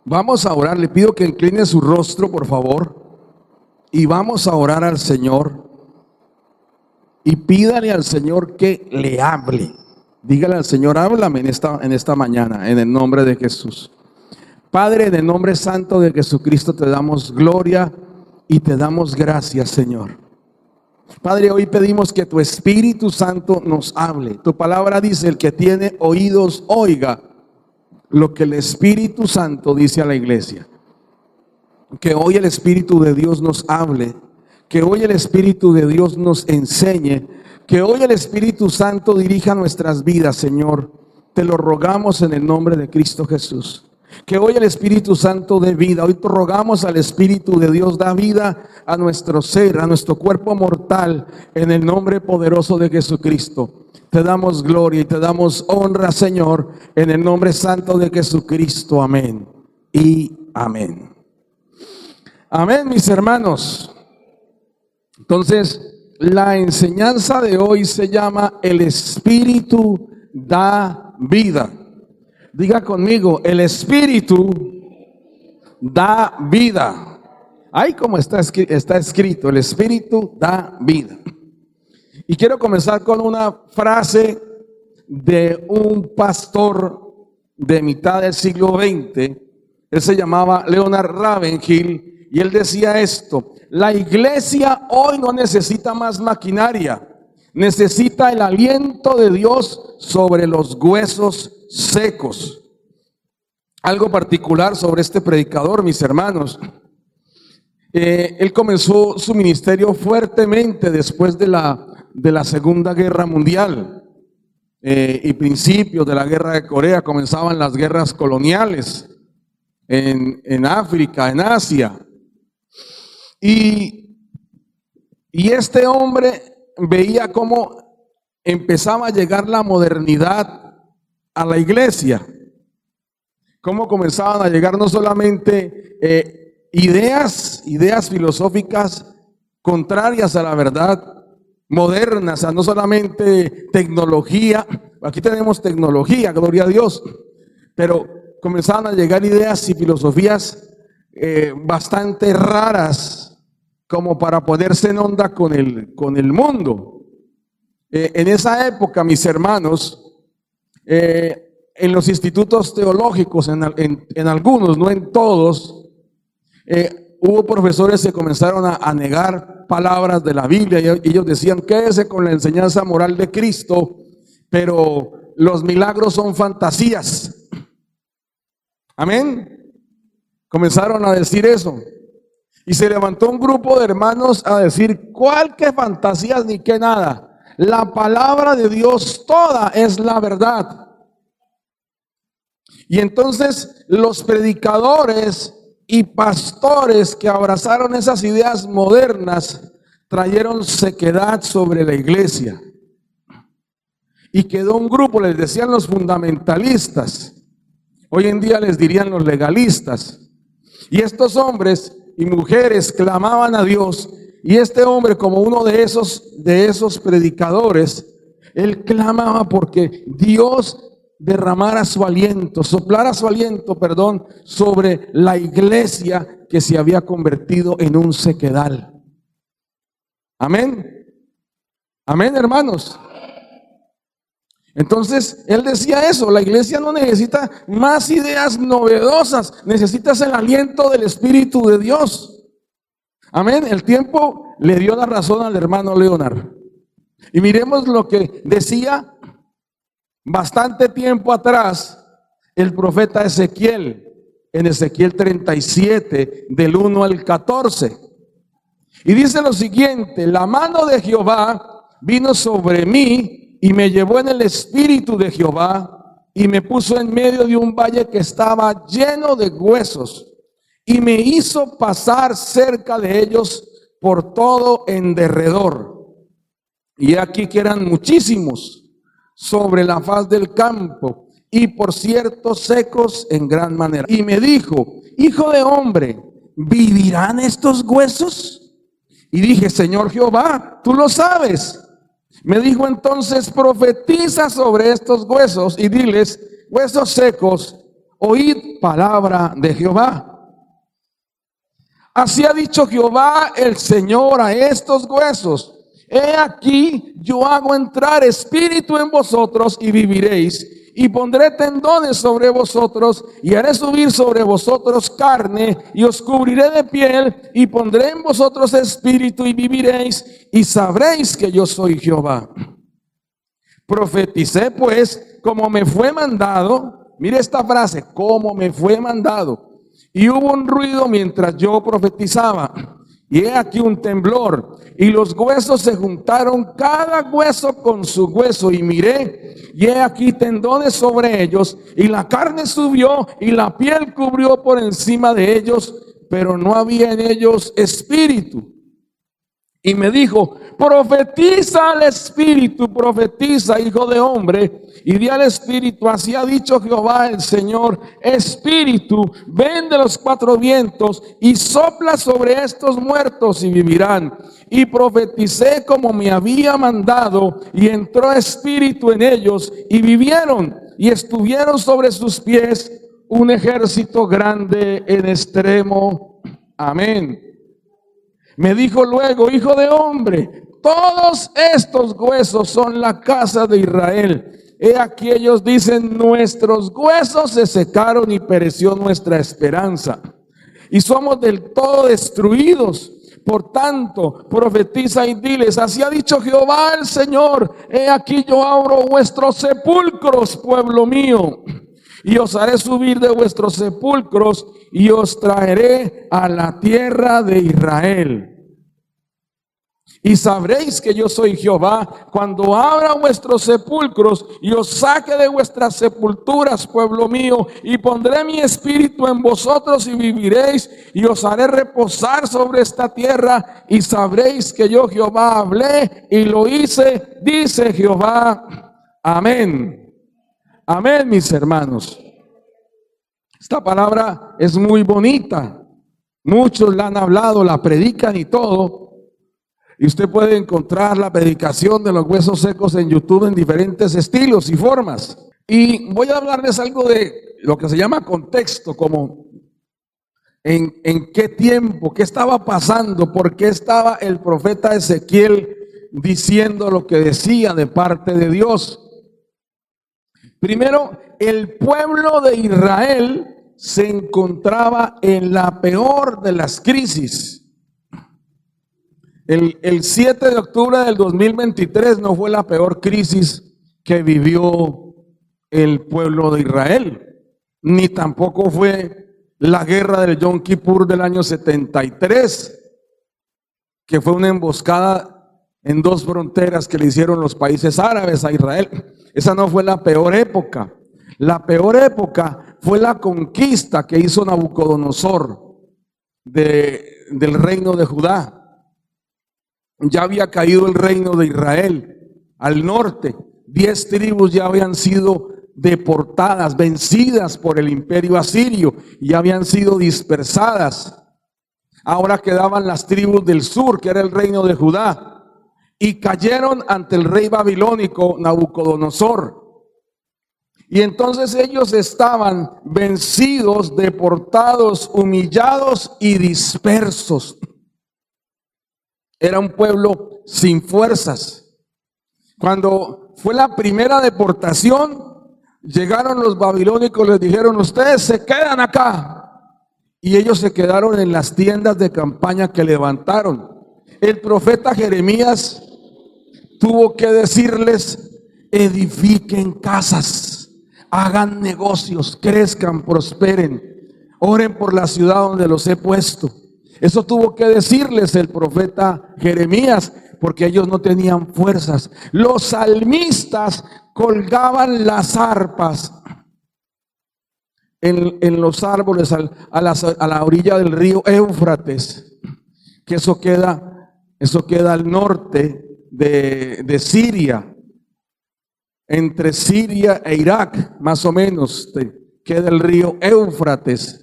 Vamos a orar, le pido que incline su rostro, por favor, y vamos a orar al Señor. Y pídale al Señor que le hable. Dígale al Señor, háblame en esta mañana, en el nombre de Jesús. Padre, en el nombre santo de Jesucristo te damos gloria y te damos gracias, Señor. Padre, hoy pedimos que tu Espíritu Santo nos hable. Tu palabra dice, el que tiene oídos, oiga lo que el Espíritu Santo dice a la iglesia. Que hoy el Espíritu de Dios nos hable. Que hoy el Espíritu de Dios nos enseñe. Que hoy el Espíritu Santo dirija nuestras vidas, Señor. Te lo rogamos en el nombre de Cristo Jesús. Que hoy el Espíritu Santo dé vida. Hoy te rogamos al Espíritu de Dios, da vida a nuestro ser, a nuestro cuerpo mortal, en el nombre poderoso de Jesucristo. Te damos gloria y te damos honra, Señor, en el nombre santo de Jesucristo. Amén y amén. Amén, mis hermanos. Entonces, la enseñanza de hoy se llama El Espíritu da vida. Diga conmigo, el Espíritu da vida. Ahí como está escrito, el Espíritu da vida. Y quiero comenzar con una frase de un pastor de mitad del siglo XX. Él se llamaba Leonard Ravenhill y él decía esto: la iglesia hoy no necesita más maquinaria, necesita el aliento de Dios sobre los huesos secos. Algo particular sobre este predicador, mis hermanos. Él comenzó su ministerio fuertemente después de la Segunda Guerra Mundial y principios de la Guerra de Corea. Comenzaban las guerras coloniales en África, en Asia. Y este hombre veía cómo empezaba a llegar la modernidad a la iglesia, cómo comenzaban a llegar no solamente ideas filosóficas contrarias a la verdad, modernas, no solamente tecnología. Aquí tenemos tecnología, gloria a Dios, pero comenzaban a llegar ideas y filosofías bastante raras, como para ponerse en onda con el mundo. En esa época, mis hermanos, en los institutos teológicos, en algunos, no en todos, hubo profesores que comenzaron a negar palabras de la Biblia, y ellos decían, quédese con la enseñanza moral de Cristo, pero los milagros son fantasías. Amén. Comenzaron a decir eso. Y se levantó un grupo de hermanos a decir, ¿cuál que fantasías ni qué nada? La palabra de Dios toda es la verdad. Y entonces los predicadores y pastores que abrazaron esas ideas modernas trajeron sequedad sobre la iglesia. Y quedó un grupo, les decían los fundamentalistas. Hoy en día les dirían los legalistas. Y estos hombres y mujeres clamaban a Dios, y este hombre, como uno de esos predicadores, él clamaba porque Dios derramara su aliento, soplara su aliento, sobre la iglesia que se había convertido en un sequedal. Amén. Amén, hermanos. Entonces, él decía eso, la iglesia no necesita más ideas novedosas, necesitas el aliento del Espíritu de Dios. Amén, el tiempo le dio la razón al hermano Leonard. Y miremos lo que decía bastante tiempo atrás el profeta Ezequiel, en Ezequiel 37, del 1 al 14. Y dice lo siguiente: la mano de Jehová vino sobre mí, y me llevó en el espíritu de Jehová, y me puso en medio de un valle que estaba lleno de huesos, y me hizo pasar cerca de ellos por todo en derredor. Y aquí que eran muchísimos sobre la faz del campo, y por cierto secos en gran manera. Y me dijo: hijo de hombre, ¿vivirán estos huesos? Y dije: Señor Jehová, tú lo sabes. Me dijo entonces: profetiza sobre estos huesos y diles: huesos secos, oíd palabra de Jehová. Así ha dicho Jehová el Señor a estos huesos: he aquí, yo hago entrar espíritu en vosotros y viviréis, y pondré tendones sobre vosotros, y haré subir sobre vosotros carne, y os cubriré de piel, y pondré en vosotros espíritu y viviréis, y sabréis que yo soy Jehová. Profeticé pues como me fue mandado. Mire esta frase: como me fue mandado. Y hubo un ruido mientras yo profetizaba, y he aquí un temblor, y los huesos se juntaron cada hueso con su hueso, y miré, y he aquí tendones sobre ellos, y la carne subió, y la piel cubrió por encima de ellos, pero no había en ellos espíritu. Y me dijo: profetiza al espíritu, profetiza, hijo de hombre, y di al espíritu: así ha dicho Jehová el Señor, espíritu, ven de los cuatro vientos y sopla sobre estos muertos y vivirán. Y profeticé como me había mandado, y entró espíritu en ellos y vivieron, y estuvieron sobre sus pies un ejército grande en extremo. Amén. Me dijo luego: hijo de hombre, todos estos huesos son la casa de Israel. He aquí ellos dicen: nuestros huesos se secaron y pereció nuestra esperanza, y somos del todo destruidos. Por tanto, profetiza y diles: así ha dicho Jehová el Señor: he aquí yo abro vuestros sepulcros, pueblo mío, y os haré subir de vuestros sepulcros, y os traeré a la tierra de Israel. Y sabréis que yo soy Jehová cuando abra vuestros sepulcros y os saque de vuestras sepulturas, pueblo mío, y pondré mi espíritu en vosotros y viviréis, y os haré reposar sobre esta tierra, y sabréis que yo Jehová hablé y lo hice, dice Jehová. Amén. Amén, mis hermanos. Esta palabra es muy bonita. Muchos la han hablado, la predican y todo. Y usted puede encontrar la predicación de los huesos secos en YouTube en diferentes estilos y formas. Y voy a hablarles algo de lo que se llama contexto, como en qué tiempo, qué estaba pasando, por qué estaba el profeta Ezequiel diciendo lo que decía de parte de Dios. Primero, el pueblo de Israel se encontraba en la peor de las crisis. El 7 de octubre del 2023 no fue la peor crisis que vivió el pueblo de Israel, ni tampoco fue la guerra del Yom Kippur del año 73, que fue una emboscada en dos fronteras que le hicieron los países árabes a Israel. Esa no fue la peor época. La peor época fue la conquista que hizo Nabucodonosor del reino de Judá. Ya había caído el reino de Israel al norte. 10 tribus ya habían sido deportadas, vencidas por el imperio asirio, y ya habían sido dispersadas. Ahora quedaban las tribus del sur, que era el reino de Judá, y cayeron ante el rey babilónico Nabucodonosor. Y entonces ellos estaban vencidos, deportados, humillados y dispersos. Era un pueblo sin fuerzas. Cuando fue la primera deportación, llegaron los babilónicos, les dijeron: ustedes se quedan acá. Y ellos se quedaron en las tiendas de campaña que levantaron. El profeta Jeremías tuvo que decirles: edifiquen casas, hagan negocios, crezcan, prosperen, oren por la ciudad donde los he puesto. Eso tuvo que decirles el profeta Jeremías, porque ellos no tenían fuerzas. Los salmistas colgaban las arpas en los árboles a la orilla del río Éufrates, que eso queda al norte de Siria, entre Siria e Irak, más o menos, queda el río Éufrates.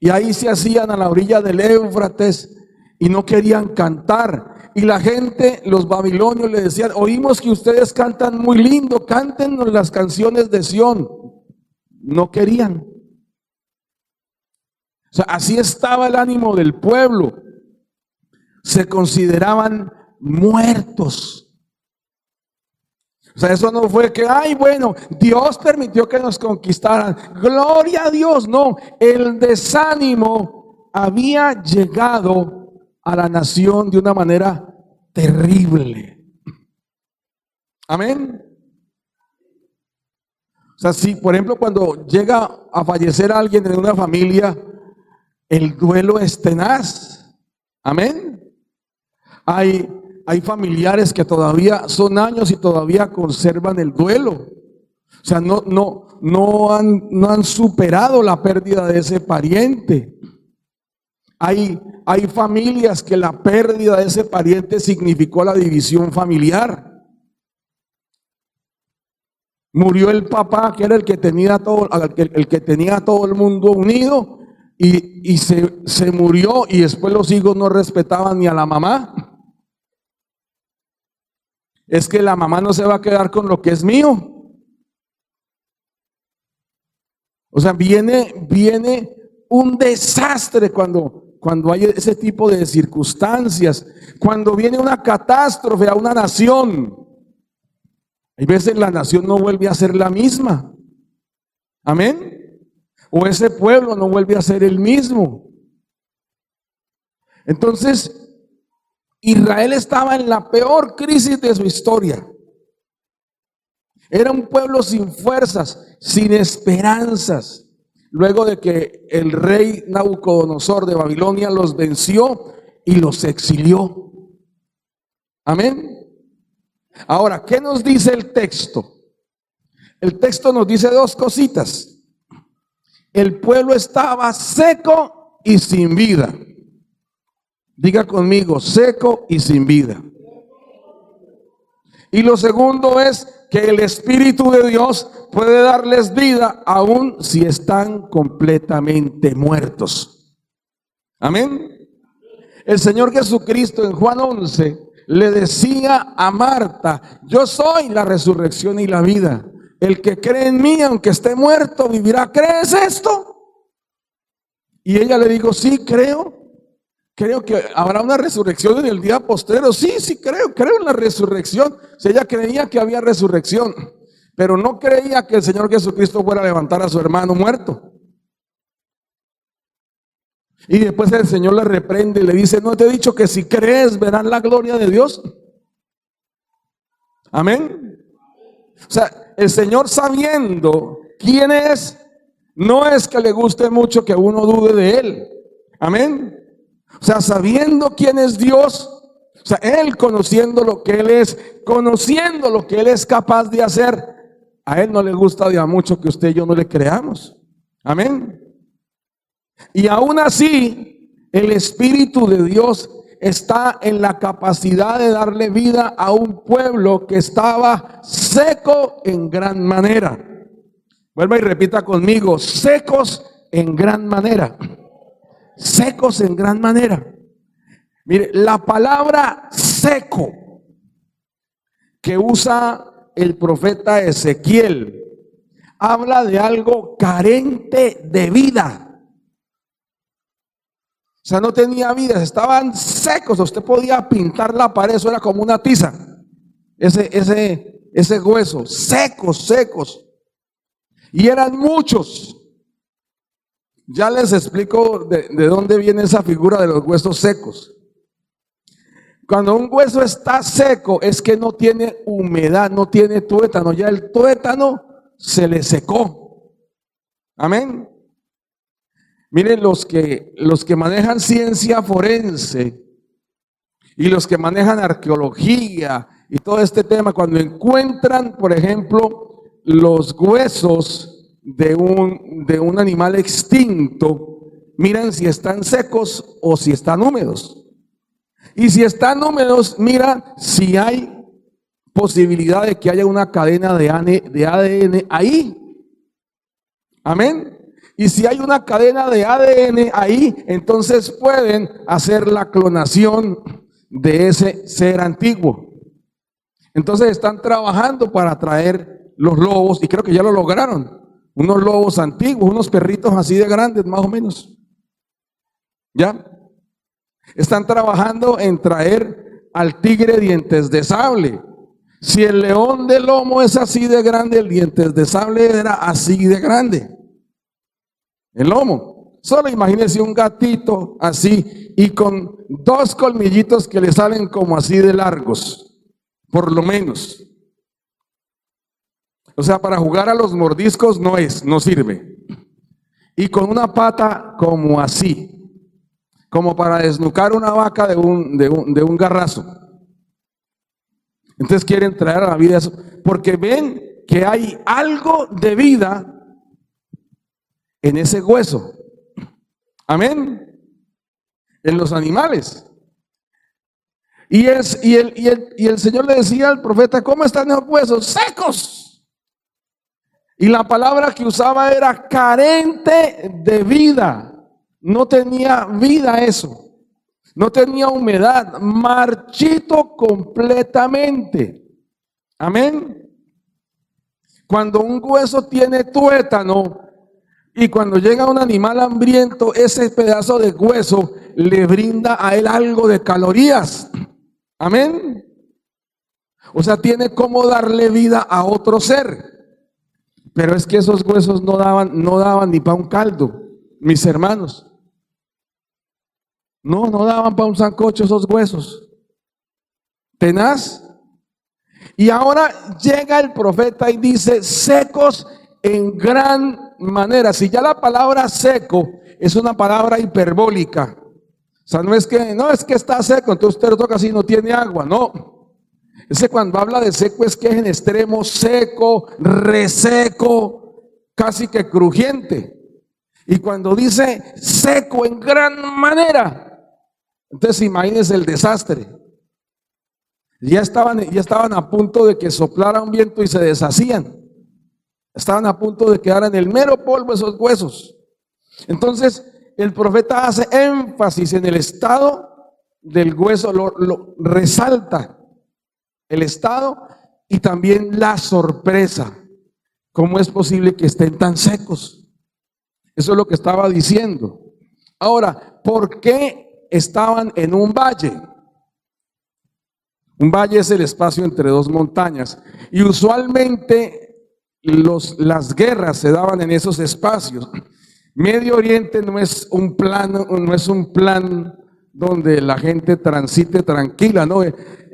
Y ahí se hacían a la orilla del Éufrates y no querían cantar. Y la gente, los babilonios, le decían: oímos que ustedes cantan muy lindo, cántenos las canciones de Sión. No querían. O sea, así estaba el ánimo del pueblo. Se consideraban muertos. O sea, eso no fue que, ay, bueno, Dios permitió que nos conquistaran. Gloria a Dios. No, el desánimo había llegado a la nación de una manera terrible. Amén. O sea, si por ejemplo cuando llega a fallecer alguien en una familia, el duelo es tenaz. Amén. Hay familiares que todavía son años y todavía conservan el duelo. O sea, no han superado la pérdida de ese pariente. Hay familias que la pérdida de ese pariente significó la división familiar. Murió el papá, que era el que tenía todo el mundo unido, y se murió, y después los hijos no respetaban ni a la mamá. Es que la mamá no se va a quedar con lo que es mío. O sea, viene un desastre cuando hay ese tipo de circunstancias. Cuando viene una catástrofe a una nación, hay veces la nación no vuelve a ser la misma. Amén. O ese pueblo no vuelve a ser el mismo. Entonces, Israel estaba en la peor crisis de su historia. Era un pueblo sin fuerzas, sin esperanzas. Luego de que el rey Nabucodonosor de Babilonia los venció y los exilió. Amén. Ahora, ¿qué nos dice el texto? El texto nos dice dos cositas. El pueblo estaba seco y sin vida. Diga conmigo, seco y sin vida. Y lo segundo es que el Espíritu de Dios puede darles vida aun si están completamente muertos. Amén. El Señor Jesucristo en Juan 11 le decía a Marta: yo soy la resurrección y la vida. El que cree en mí, aunque esté muerto, vivirá. ¿Crees esto? Y ella le dijo: sí, creo. Creo que habrá una resurrección en el día postrero. Sí, creo en la resurrección. Si ella creía que había resurrección, pero no creía que el Señor Jesucristo fuera a levantar a su hermano muerto. Y después el Señor le reprende y le dice: ¿no te he dicho que si crees verás la gloria de Dios? Amén. O sea, el Señor, sabiendo quién es, no es que le guste mucho que uno dude de Él. Amén. O sea, sabiendo quién es Dios, o sea, Él conociendo lo que Él es, conociendo lo que Él es capaz de hacer, a Él no le gusta de a mucho que usted y yo no le creamos. Amén. Y aún así, el Espíritu de Dios está en la capacidad de darle vida a un pueblo que estaba seco en gran manera. Vuelva y repita conmigo: secos en gran manera. Secos en gran manera. Mire, la palabra seco que usa el profeta Ezequiel habla de algo carente de vida. O sea, no tenía vida, estaban secos. Usted podía pintar la pared, eso era como una tiza. Ese hueso, secos. Y eran muchos. Ya les explico de dónde viene esa figura de los huesos secos. Cuando un hueso está seco es que no tiene humedad, no tiene tuétano. Ya el tuétano se le secó. Amén. Miren, los que manejan ciencia forense y los que manejan arqueología y todo este tema, cuando encuentran, por ejemplo, los huesos de un animal extinto, miran si están secos o si están húmedos. Y si están húmedos, mira si hay posibilidad de que haya una cadena de ADN ahí. Amén. Y si hay una cadena de ADN ahí, entonces pueden hacer la clonación de ese ser antiguo. Entonces están trabajando para traer los lobos, y creo que ya lo lograron. Unos lobos antiguos, unos perritos así de grandes, más o menos. ¿Ya? Están trabajando en traer al tigre dientes de sable. Si el león de lomo es así de grande, el dientes de sable era así de grande. El lomo. Solo imagínense un gatito así y con dos colmillitos que le salen como así de largos, por lo menos. O sea, para jugar a los mordiscos no sirve. Y con una pata como así, como para desnucar una vaca de un garrazo. Entonces quieren traer a la vida eso, porque ven que hay algo de vida en ese hueso. Amén. En los animales. Y el Señor le decía al profeta: ¿cómo están esos huesos? Secos. Y la palabra que usaba era carente de vida. No tenía vida eso. No tenía humedad. Marchito completamente. Amén. Cuando un hueso tiene tuétano y cuando llega un animal hambriento, ese pedazo de hueso le brinda a él algo de calorías. Amén. O sea, tiene como darle vida a otro ser. Pero es que esos huesos no daban ni para un caldo, mis hermanos. No daban para un sancocho esos huesos. Tenaz. Y ahora llega el profeta y dice: secos en gran manera. Si ya la palabra seco es una palabra hiperbólica. O sea, no es que está seco, entonces usted lo toca así, no tiene agua. No. Ese cuando habla de seco es que es en extremo seco, reseco, casi que crujiente. Y cuando dice seco en gran manera, entonces imagínense el desastre. Ya estaban a punto de que soplara un viento y se deshacían. Estaban a punto de quedar en el mero polvo esos huesos. Entonces el profeta hace énfasis en el estado del hueso, lo resalta. El estado y también la sorpresa. ¿Cómo es posible que estén tan secos? Eso es lo que estaba diciendo. Ahora, ¿por qué estaban en un valle? Un valle es el espacio entre dos montañas. Y usualmente las guerras se daban en esos espacios. Medio Oriente no es un plan donde la gente transite tranquila, no.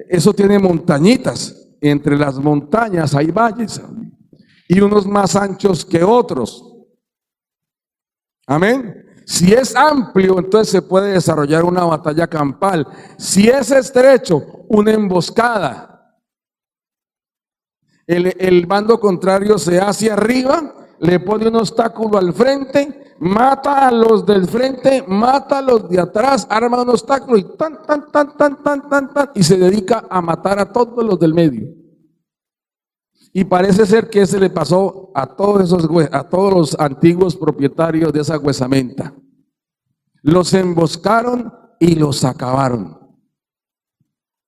Eso tiene montañitas. Entre las montañas hay valles y unos más anchos que otros. Amén. Si es amplio, entonces se puede desarrollar una batalla campal. Si es estrecho, una emboscada. El bando contrario se hace arriba, le pone un obstáculo al frente, mata a los del frente, mata a los de atrás, arma un obstáculo y y se dedica a matar a todos los del medio. Y parece ser que ese le pasó a todos los antiguos propietarios de esa huesamenta. Los emboscaron y los acabaron.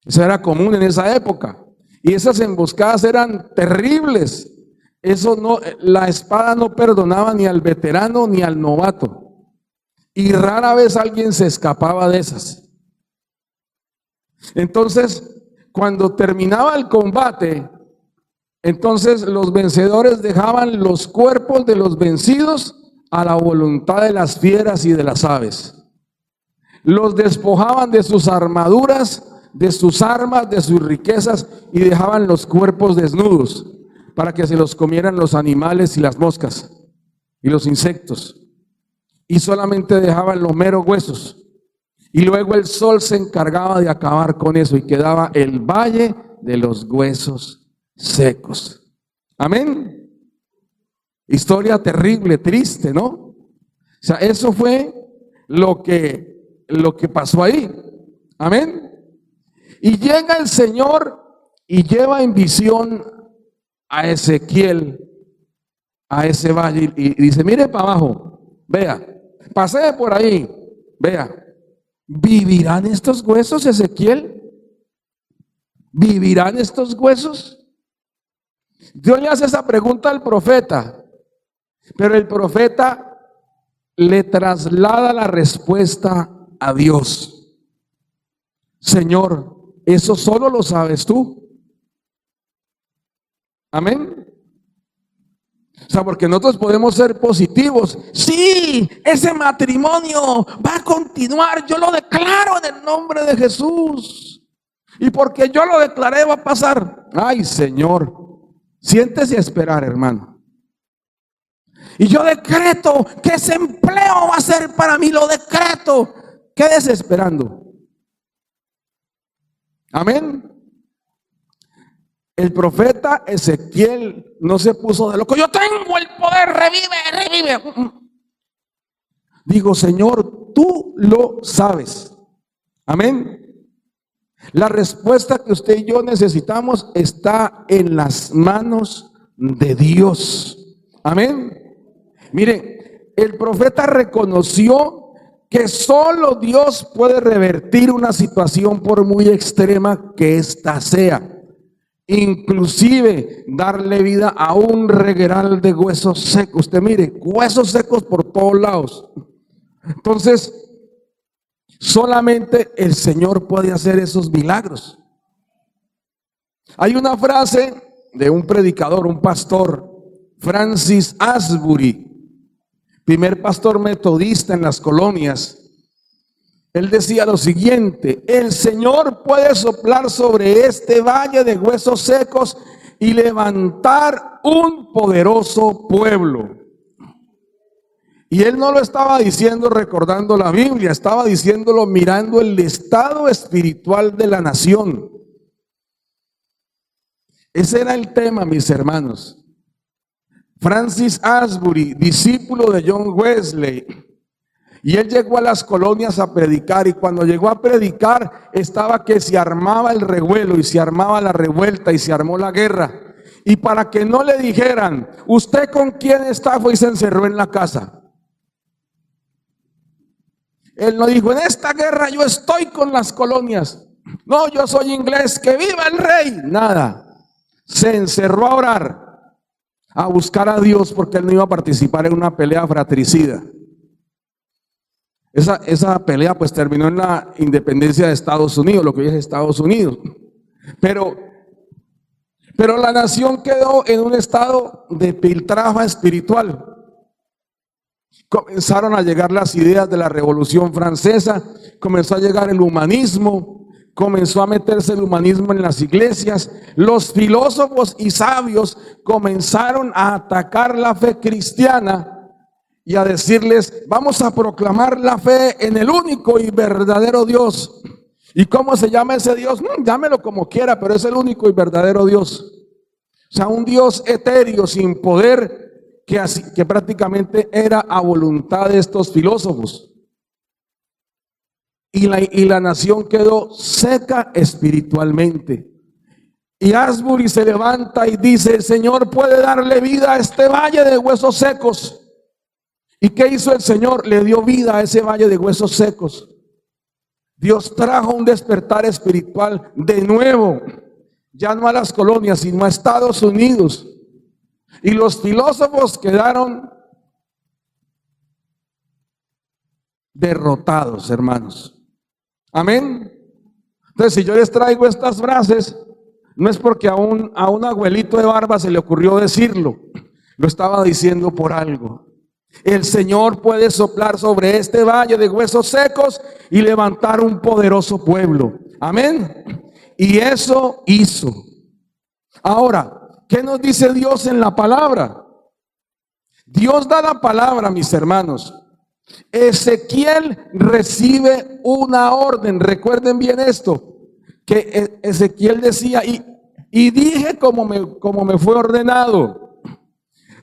Eso era común en esa época. Y esas emboscadas eran terribles. La espada no perdonaba ni al veterano ni al novato. Y rara vez alguien se escapaba de esas. Entonces, cuando terminaba el combate, entonces los vencedores dejaban los cuerpos de los vencidos a la voluntad de las fieras y de las aves. Los despojaban de sus armaduras, de sus armas, de sus riquezas y dejaban los cuerpos desnudos para que se los comieran los animales y las moscas y los insectos. Y solamente dejaban los meros huesos. Y luego el sol se encargaba de acabar con eso y quedaba el valle de los huesos secos. Amén. Historia terrible, triste, ¿no? O sea, eso fue lo que pasó ahí. Amén. Y llega el Señor y lleva en visión a Ezequiel a ese valle y dice: mire para abajo, vea, pasee por ahí, vea, ¿vivirán estos huesos, Ezequiel? ¿Vivirán estos huesos? Dios le hace esa pregunta al profeta, pero el profeta le traslada la respuesta a Dios. Señor, eso solo lo sabes tú. Amén. O sea, porque nosotros podemos ser positivos. Sí, ese matrimonio va a continuar. Yo lo declaro en el nombre de Jesús. Y porque yo lo declaré va a pasar. Ay, Señor, siéntese a esperar, hermano. Y yo decreto que ese empleo va a ser para mí. Lo decreto. Quédese esperando. Amén. El profeta Ezequiel no se puso de loco. Yo tengo el poder, revive. Digo, Señor, tú lo sabes. Amén. La respuesta que usted y yo necesitamos está en las manos de Dios. Amén. Mire, el profeta reconoció que solo Dios puede revertir una situación por muy extrema que ésta sea. Inclusive darle vida a un regueral de huesos secos. Usted mire, huesos secos por todos lados. Entonces, solamente el Señor puede hacer esos milagros. Hay una frase de un predicador, un pastor, Francis Asbury, primer pastor metodista en las colonias. Él decía lo siguiente: el Señor puede soplar sobre este valle de huesos secos y levantar un poderoso pueblo. Y él no lo estaba diciendo recordando la Biblia, estaba diciéndolo mirando el estado espiritual de la nación. Ese era el tema, mis hermanos. Francis Asbury, discípulo de John Wesley, y él llegó a las colonias a predicar, y cuando llegó a predicar estaba que se armaba el revuelo y se armaba la revuelta y se armó la guerra. Y para que no le dijeran, ¿usted con quién está? Fue y se encerró en la casa. Él no dijo, en esta guerra yo estoy con las colonias. No, yo soy inglés, que viva el rey. Nada. Se encerró a orar, a buscar a Dios, porque él no iba a participar en una pelea fratricida. Esa pelea pues terminó en la independencia de Estados Unidos, lo que hoy es Estados Unidos. Pero la nación quedó en un estado de piltrafa espiritual. Comenzaron a llegar las ideas de la Revolución Francesa, comenzó a llegar el humanismo, comenzó a meterse el humanismo en las iglesias. Los filósofos y sabios comenzaron a atacar la fe cristiana y a decirles, vamos a proclamar la fe en el único y verdadero Dios. ¿Y cómo se llama ese Dios? Llámelo como quiera, pero es el único y verdadero Dios. O sea, un Dios etéreo, sin poder, que prácticamente era a voluntad de estos filósofos. Y la nación quedó seca espiritualmente. Y Asbury se levanta y dice, el Señor puede darle vida a este valle de huesos secos. ¿Y qué hizo el Señor? Le dio vida a ese valle de huesos secos. Dios trajo un despertar espiritual de nuevo, ya no a las colonias, sino a Estados Unidos. Y los filósofos quedaron derrotados, hermanos. Amén. Entonces, si yo les traigo estas frases, no es porque a un abuelito de barba se le ocurrió decirlo. Lo estaba diciendo por algo. El Señor puede soplar sobre este valle de huesos secos y levantar un poderoso pueblo. Amén. Y eso hizo. Ahora, ¿qué nos dice Dios en la palabra? Dios da la palabra, mis hermanos. Ezequiel recibe una orden. Recuerden bien esto, que Ezequiel decía, y dije como me fue ordenado.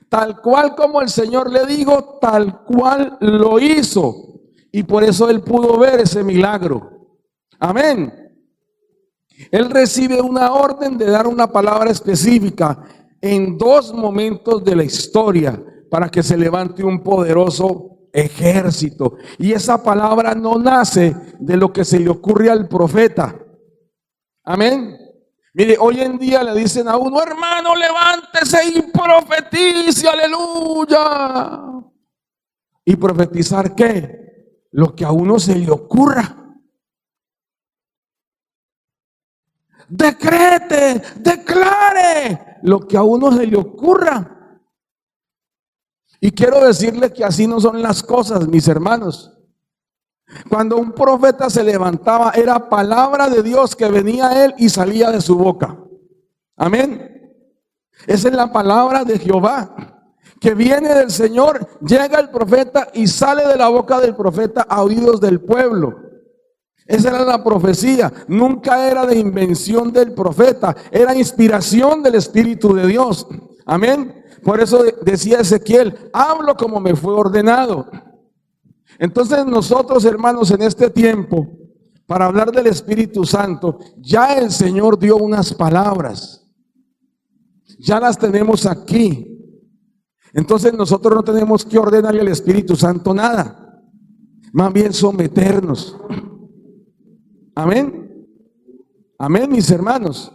Tal cual como el Señor le dijo, tal cual lo hizo. Y por eso él pudo ver ese milagro. Amén. Él recibe una orden de dar una palabra específica en dos momentos de la historia para que se levante un poderoso ejército. Y esa palabra no nace de lo que se le ocurre al profeta. Amén. Mire, hoy en día le dicen a uno, hermano, levántese y profetice, aleluya. ¿Y profetizar qué? lo que a uno se le ocurra. Decrete, declare lo que a uno se le ocurra. Y quiero decirle que así no son las cosas, mis hermanos. Cuando un profeta se levantaba, era palabra de Dios que venía a él y salía de su boca. Amén. Esa es la palabra de Jehová, que viene del Señor, llega el profeta y sale de la boca del profeta a oídos del pueblo. Esa era la profecía, nunca era de invención del profeta, era inspiración del Espíritu de Dios. Amén. Por eso decía Ezequiel, hablo como me fue ordenado. Entonces nosotros, hermanos, en este tiempo, para hablar del Espíritu Santo, ya el Señor dio unas palabras. Ya las tenemos aquí. Entonces nosotros no tenemos que ordenarle al Espíritu Santo nada. Más bien someternos. Amén. Amén, mis hermanos.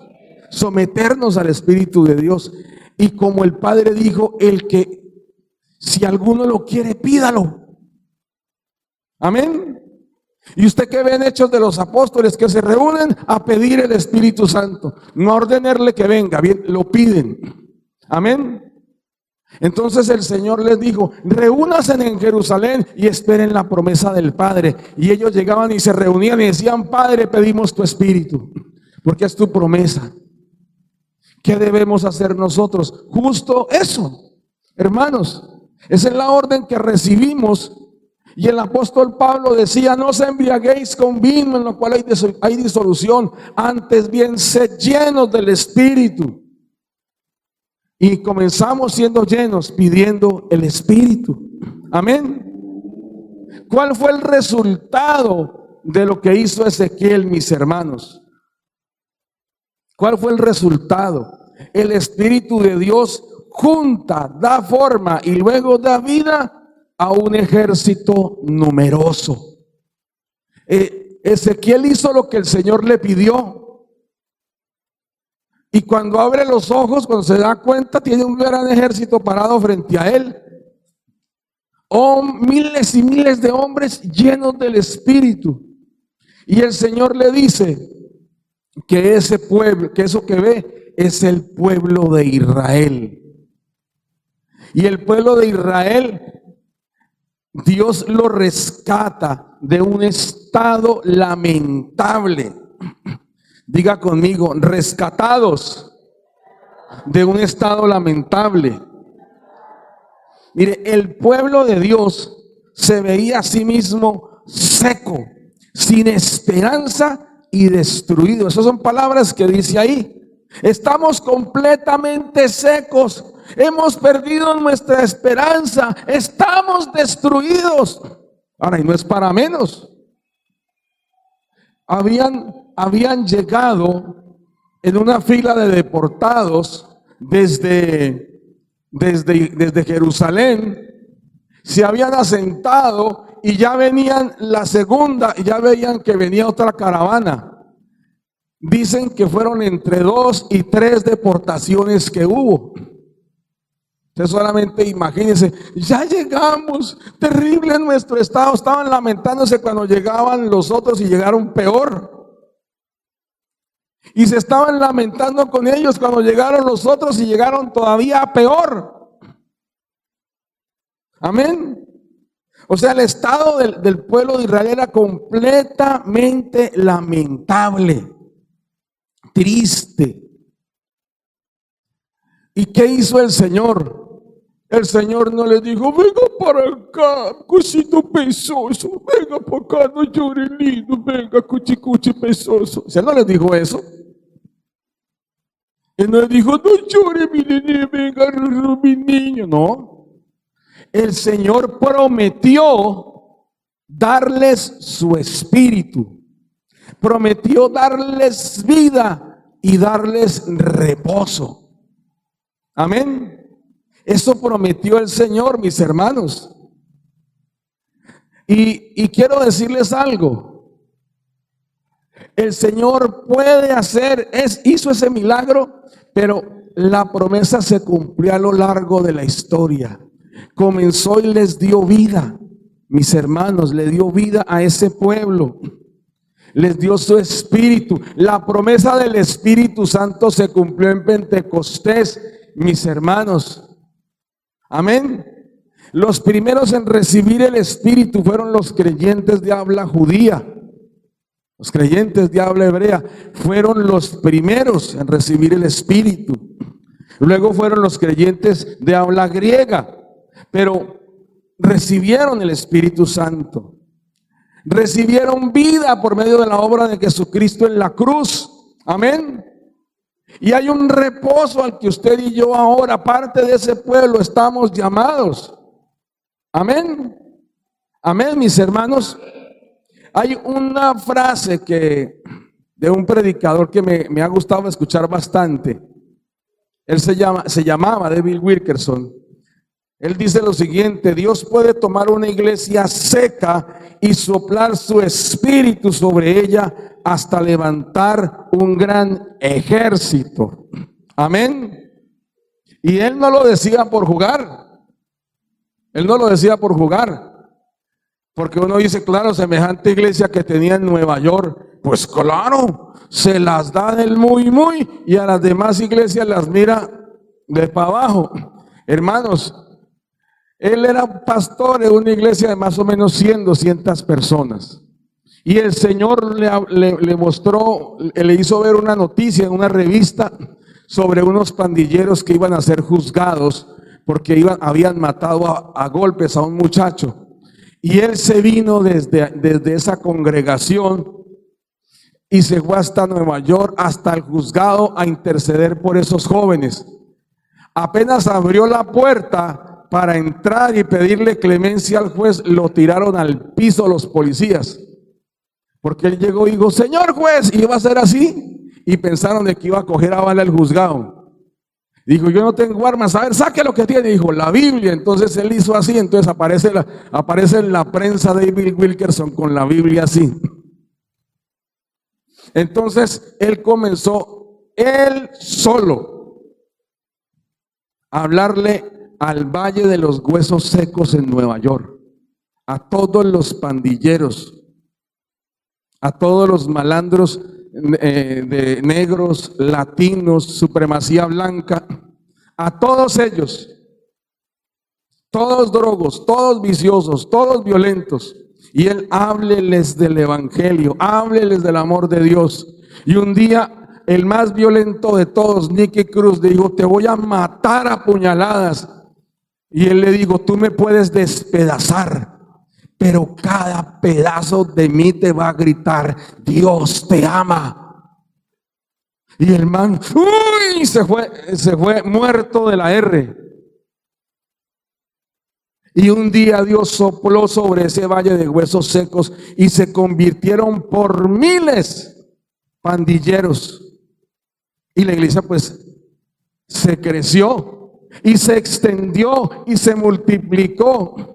Someternos al Espíritu de Dios. Y como el Padre dijo, si alguno lo quiere, pídalo. Amén. Y usted que ve en Hechos de los Apóstoles que se reúnen a pedir el Espíritu Santo, no a ordenarle que venga, bien, lo piden. Amén. Entonces el Señor les dijo, reúnanse en Jerusalén y esperen la promesa del Padre. Y ellos llegaban y se reunían y decían, Padre, pedimos tu Espíritu, porque es tu promesa. ¿Qué debemos hacer nosotros? Justo eso, hermanos. Esa es la orden que recibimos. Y el apóstol Pablo decía, no os embriaguéis con vino, en lo cual hay disolución, antes bien sed llenos del Espíritu. Y comenzamos siendo llenos, pidiendo el Espíritu. Amén. ¿Cuál fue el resultado de lo que hizo Ezequiel, mis hermanos? ¿Cuál fue el resultado? El Espíritu de Dios junta, da forma y luego da vida a un ejército numeroso. Ezequiel hizo lo que el Señor le pidió. Y cuando abre los ojos, cuando se da cuenta, tiene un gran ejército parado frente a él. Oh, miles y miles de hombres llenos del Espíritu. Y el Señor le dice que ese pueblo, que eso que ve es el pueblo de Israel. Y el pueblo de Israel, Dios lo rescata de un estado lamentable. Diga conmigo, rescatados de un estado lamentable. Mire, el pueblo de Dios se veía a sí mismo seco, sin esperanza y destruido. Esas son palabras que dice ahí. Estamos completamente secos. Hemos perdido nuestra esperanza. Estamos destruidos. Ahora, y no es para menos. Habían llegado en una fila de deportados desde Jerusalén. Se habían asentado y ya venían la segunda, y ya veían que venía otra caravana. Dicen que fueron entre 2 y 3 deportaciones que hubo. Usted solamente imagínense, ya llegamos, terrible en nuestro estado. Estaban lamentándose cuando llegaban los otros y llegaron peor. Y se estaban lamentando con ellos cuando llegaron los otros y llegaron todavía peor. Amén. O sea, el estado del pueblo de Israel era completamente lamentable, triste. ¿Y qué hizo el Señor? El Señor no le dijo, venga para acá, cosito pesoso, venga para acá, no llore lindo, venga, cuchi pesoso. O sea, no le dijo eso. Él no le dijo, no llore mi nene, venga, mi niño. No. El Señor prometió darles su espíritu. Prometió darles vida y darles reposo. Amén. Eso prometió el Señor, mis hermanos. Y quiero decirles algo. El Señor puede hacer, hizo ese milagro, pero la promesa se cumplió a lo largo de la historia. Comenzó y les dio vida. mis hermanos, le dio vida a ese pueblo. Les dio su espíritu. La promesa del Espíritu Santo se cumplió en Pentecostés, mis hermanos. Amén. Los primeros en recibir el Espíritu fueron los creyentes de habla judía. Los creyentes de habla hebrea fueron los primeros en recibir el Espíritu. Luego fueron los creyentes de habla griega, pero recibieron el Espíritu Santo. Recibieron vida por medio de la obra de Jesucristo en la cruz. Amén. Y hay un reposo al que usted y yo ahora, parte de ese pueblo, estamos llamados. Amén. Amén, mis hermanos. Hay una frase de un predicador que me ha gustado escuchar bastante. Él se llamaba David Wilkerson. Él dice lo siguiente: Dios puede tomar una iglesia seca y soplar su espíritu sobre ella hasta levantar un gran ejército. Amén. Y él no lo decía por jugar. Él no lo decía por jugar. Porque uno dice, claro, semejante iglesia que tenía en Nueva York, pues claro, se las da del muy, y a las demás iglesias las mira de para abajo. Hermanos, él era pastor de una iglesia de más o menos 100, 200 personas. Y el Señor le mostró, le hizo ver una noticia en una revista sobre unos pandilleros que iban a ser juzgados porque habían matado a golpes a un muchacho. Y él se vino desde esa congregación y se fue hasta Nueva York, hasta el juzgado, a interceder por esos jóvenes. Apenas abrió la puerta para entrar y pedirle clemencia al juez, lo tiraron al piso los policías. Porque él llegó y dijo, señor juez, y iba a ser así. Y pensaron de que iba a coger a bala el juzgado. Dijo, yo no tengo armas, a ver, saque lo que tiene. Dijo, la Biblia. Entonces él hizo así, entonces aparece en la prensa David Wilkerson con la Biblia así. Entonces él comenzó, él solo, a hablarle al Valle de los Huesos Secos en Nueva York, a todos los pandilleros, a todos los malandros de negros, latinos, supremacía blanca, a todos ellos, todos drogos, todos viciosos, todos violentos. Y él hábleles del evangelio, hábleles del amor de Dios. Y un día el más violento de todos, Nicky Cruz, dijo, te voy a matar a puñaladas. Y él le dijo, tú me puedes despedazar, pero cada pedazo de mí te va a gritar, Dios te ama. Y el man, uy, se fue muerto de la R. Y un día Dios sopló sobre ese valle de huesos secos y se convirtieron por miles pandilleros. Y la iglesia pues se creció y se extendió y se multiplicó.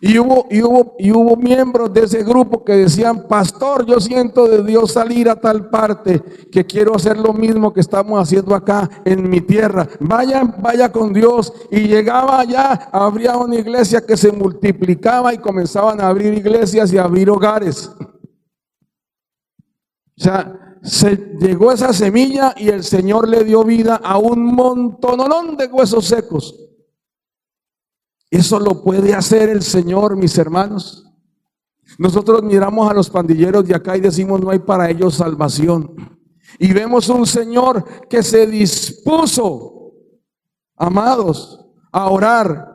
Y hubo miembros de ese grupo que decían, pastor, yo siento de Dios salir a tal parte, que quiero hacer lo mismo que estamos haciendo acá en mi tierra. Vaya con Dios. Y llegaba allá, habría una iglesia que se multiplicaba y comenzaban a abrir iglesias y a abrir hogares. O sea, se llegó esa semilla y el Señor le dio vida a un montonón de huesos secos. Eso lo puede hacer el Señor, mis hermanos. Nosotros miramos a los pandilleros de acá y decimos, no hay para ellos salvación. Y vemos un Señor que se dispuso, amados, a orar.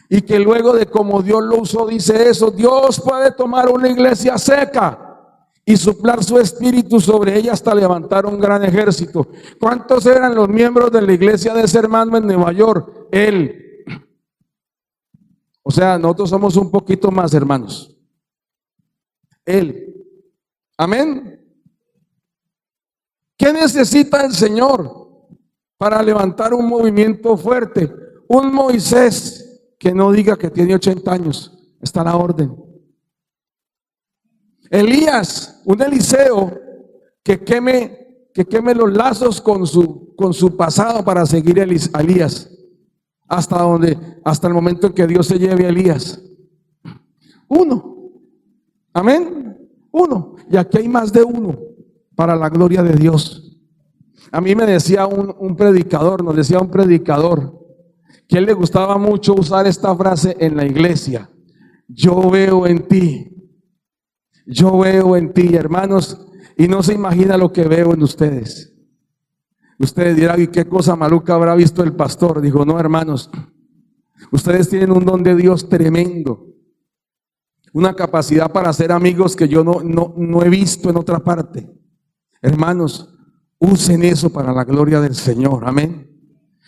Y que luego de como Dios lo usó, dice eso, Dios puede tomar una iglesia seca y soplar su espíritu sobre ella hasta levantar un gran ejército. ¿Cuántos eran los miembros de la iglesia de ese hermano en Nueva York? Él. O sea, nosotros somos un poquito más, hermanos. Él. Amén. ¿Qué necesita el Señor para levantar un movimiento fuerte? Un Moisés que no diga que tiene 80 años. Está a la orden. Elías, un Eliseo que queme los lazos con su pasado para seguir a Elías. Hasta el momento en que Dios se lleve a Elías. Uno. Amén. Uno. Y aquí hay más de uno para la gloria de Dios. A mí me decía un predicador, nos decía un predicador, que a él le gustaba mucho usar esta frase en la iglesia. Yo veo en ti. Yo veo en ti, hermanos, y no se imagina lo que veo en ustedes. Ustedes dirán, ¿y qué cosa maluca habrá visto el pastor? Dijo, no, hermanos, ustedes tienen un don de Dios tremendo, una capacidad para ser amigos que yo no he visto en otra parte. Hermanos, usen eso para la gloria del Señor, amén.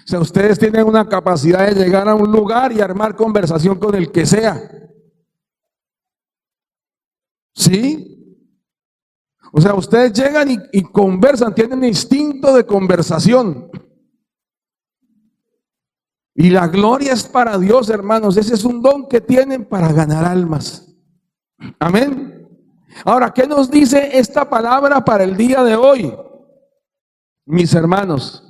O sea, ustedes tienen una capacidad de llegar a un lugar y armar conversación con el que sea. ¿Sí? O sea, ustedes llegan y conversan, tienen instinto de conversación. Y la gloria es para Dios, hermanos. Ese es un don que tienen para ganar almas. Amén. Ahora, ¿qué nos dice esta palabra para el día de hoy? Mis hermanos,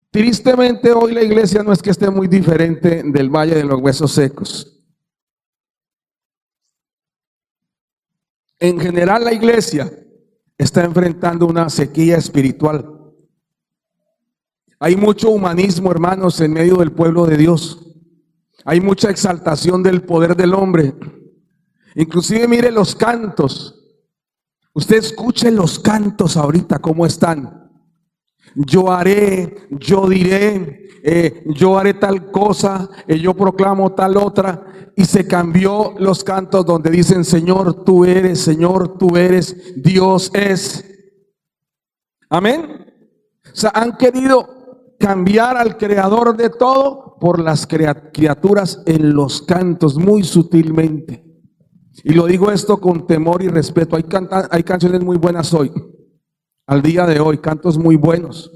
tristemente hoy la iglesia no es que esté muy diferente del Valle de los Huesos Secos. En general la iglesia está enfrentando una sequía espiritual. Hay mucho humanismo, hermanos, en medio del pueblo de Dios. Hay mucha exaltación del poder del hombre. Inclusive mire los cantos. Usted escuche los cantos ahorita, ¿cómo están? Yo haré, yo diré, yo haré tal cosa, yo proclamo tal otra. Y se cambió los cantos donde dicen, Señor, tú eres, Dios es. Amén. O sea, han querido cambiar al creador de todo por las criaturas en los cantos, muy sutilmente. Y lo digo esto con temor y respeto. Hay canciones muy buenas hoy, al día de hoy, cantos muy buenos.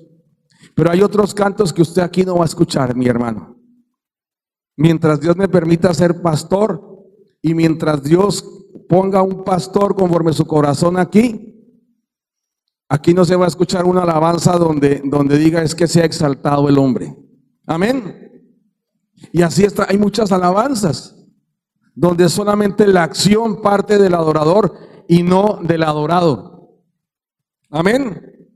Pero hay otros cantos que usted aquí no va a escuchar, mi hermano. Mientras Dios me permita ser pastor y mientras Dios ponga un pastor conforme su corazón aquí no se va a escuchar una alabanza donde diga es que sea exaltado el hombre. Amén. Y así está, hay muchas alabanzas donde solamente la acción parte del adorador y no del adorado. Amén.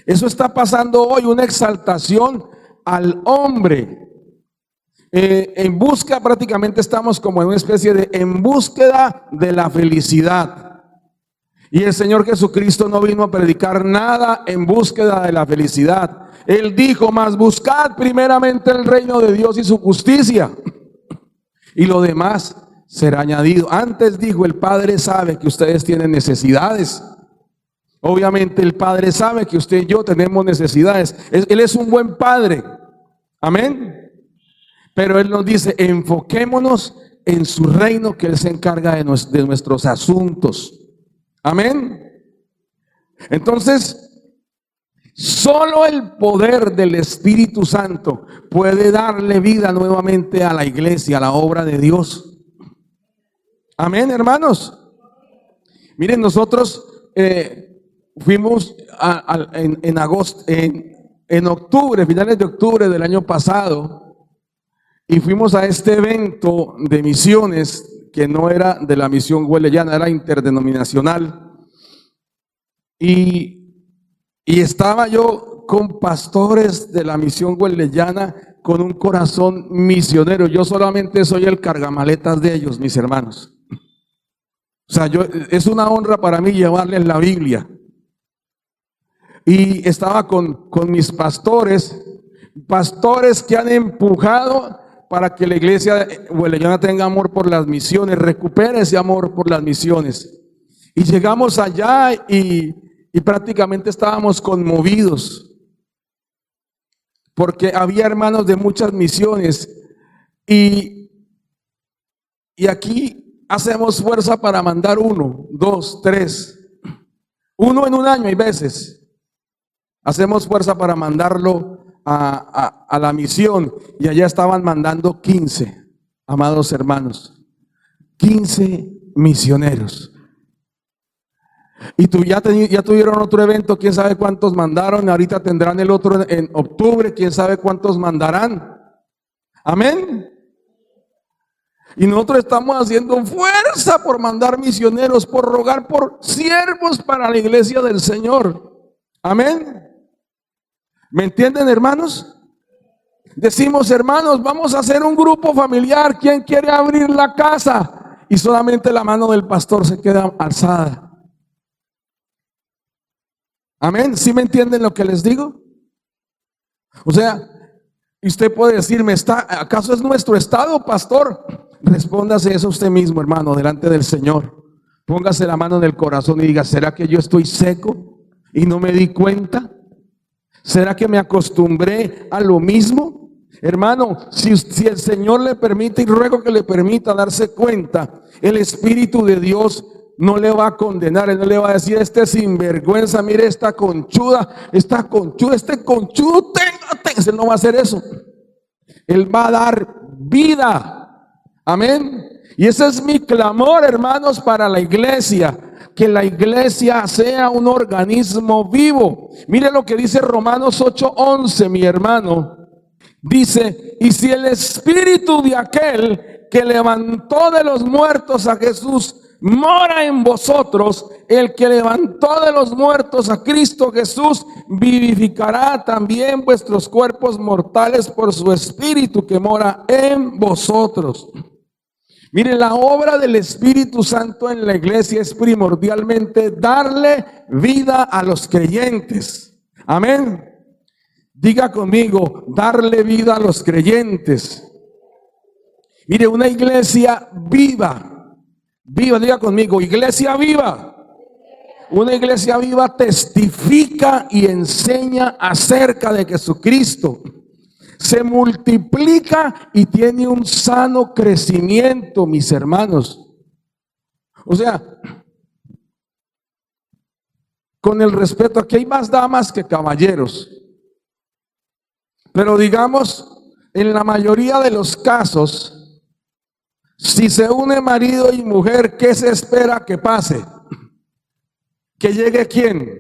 Eso está pasando hoy, una exaltación al hombre. En busca, prácticamente estamos como en una especie de en búsqueda de la felicidad. Y el Señor Jesucristo no vino a predicar nada en búsqueda de la felicidad. Él dijo, mas buscad primeramente el reino de Dios y su justicia, y lo demás será añadido. Antes dijo, el Padre sabe que ustedes tienen necesidades. Obviamente el Padre sabe que usted y yo tenemos necesidades. Él es un buen Padre. Amén. Pero Él nos dice, enfoquémonos en su reino, que Él se encarga de nuestros asuntos. Amén. Entonces, solo el poder del Espíritu Santo puede darle vida nuevamente a la iglesia, a la obra de Dios. Amén, hermanos. Miren, nosotros fuimos en agosto, en octubre, finales de octubre del año pasado, y fuimos a este evento de misiones que no era de la misión huelellana, era interdenominacional. Y estaba yo con pastores de la misión huelellana con un corazón misionero. Yo solamente soy el cargamaletas de ellos, mis hermanos. O sea, es una honra para mí llevarles la Biblia. Y estaba con mis pastores que han empujado para que la iglesia huelellana tenga amor por las misiones, recupere ese amor por las misiones. Y llegamos allá y prácticamente estábamos conmovidos, porque había hermanos de muchas misiones, y aquí hacemos fuerza para mandar 1, 2, 3, 1 en un año, hay veces. Hacemos fuerza para mandarlo a la misión, y allá estaban mandando 15, amados hermanos, 15 misioneros. Y ya tuvieron otro evento, quién sabe cuántos mandaron, ahorita tendrán el otro en octubre, quién sabe cuántos mandarán. Amén. Y nosotros estamos haciendo fuerza por mandar misioneros, por rogar por siervos para la iglesia del Señor. Amén. ¿Me entienden, hermanos? Decimos, hermanos, vamos a hacer un grupo familiar. ¿Quién quiere abrir la casa? Y solamente la mano del pastor se queda alzada. Amén. ¿Sí me entienden lo que les digo? O sea, usted puede decirme, ¿acaso es nuestro estado, pastor? Respóndase eso usted mismo, hermano, delante del Señor. Póngase la mano en el corazón y diga, ¿será que yo estoy seco y no me di cuenta? ¿Será que me acostumbré a lo mismo? Hermano, si el Señor le permite, y ruego que le permita darse cuenta, el Espíritu de Dios no le va a condenar. Él no le va a decir, este sinvergüenza, mire esta conchuda, este conchudo, téngate. Él no va a hacer eso. Él va a dar vida. Amén. Y ese es mi clamor, hermanos, para la iglesia. Que la iglesia sea un organismo vivo. Mire lo que dice Romanos 8:11, mi hermano. Dice, y si el espíritu de aquel que levantó de los muertos a Jesús mora en vosotros, el que levantó de los muertos a Cristo Jesús vivificará también vuestros cuerpos mortales por su espíritu que mora en vosotros. Mire, la obra del Espíritu Santo en la iglesia es primordialmente darle vida a los creyentes. Amén. Diga conmigo, darle vida a los creyentes. Mire, una iglesia viva, diga conmigo, iglesia viva. Una iglesia viva testifica y enseña acerca de Jesucristo. Se multiplica y tiene un sano crecimiento, mis hermanos. O sea, con el respeto, aquí hay más damas que caballeros. Pero digamos, en la mayoría de los casos, si se une marido y mujer, ¿qué se espera que pase? ¿Que llegue quién?